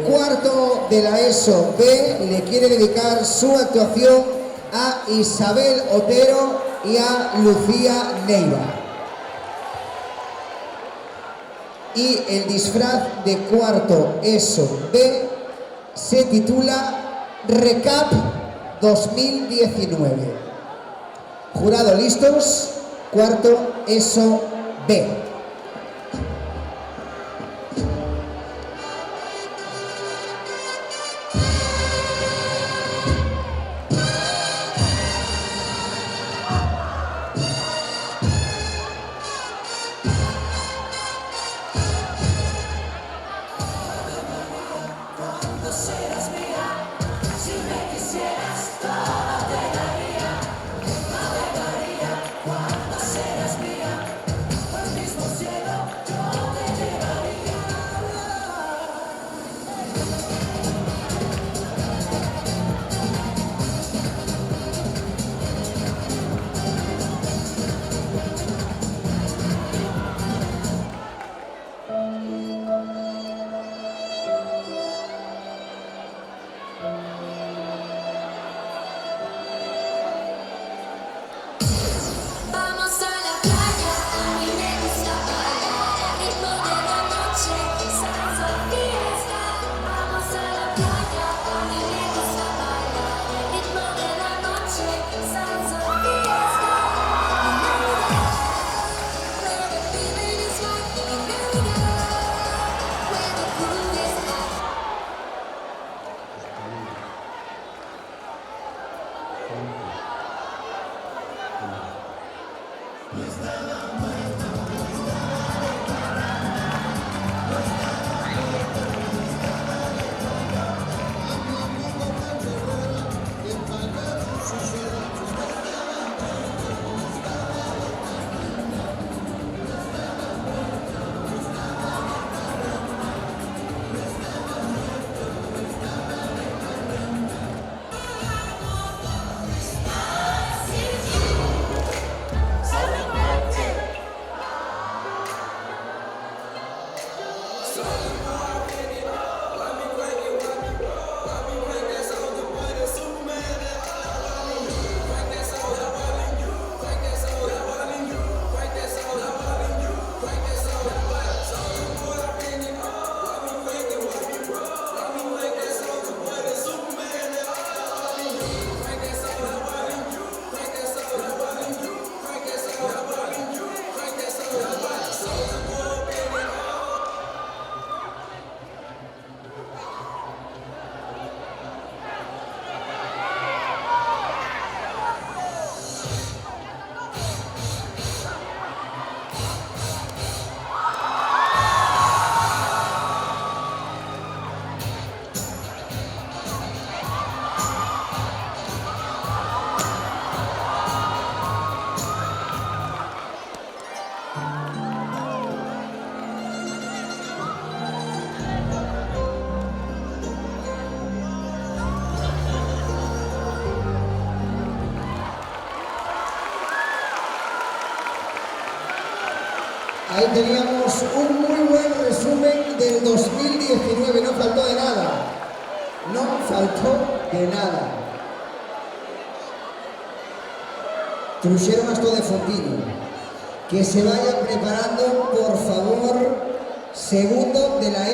Cuarto de la ESO B le quiere dedicar su actuación a Isabel Otero y a Lucía Neiva. Y el disfraz de cuarto ESO B se titula Recap 2019. Jurado listos, cuarto ESO B. Serás mía, si me quisieras todo te daría, navegaría cuando serás mía, al mismo cielo yo te llevaría. Vamos a la playa, a mí me gusta bailar el ritmo de la noche, salsa fiesta. Vamos a la playa, a mí me gusta bailar el ritmo de la noche, salsa fiesta. Where the feeling is right, and there we go, where the groove is at. Ahí teníamos un muy buen resumen del 2019, no faltó de nada. No faltó de nada. Truxeron hasta de fondillo. Que se vaya preparando, por favor, segundo de la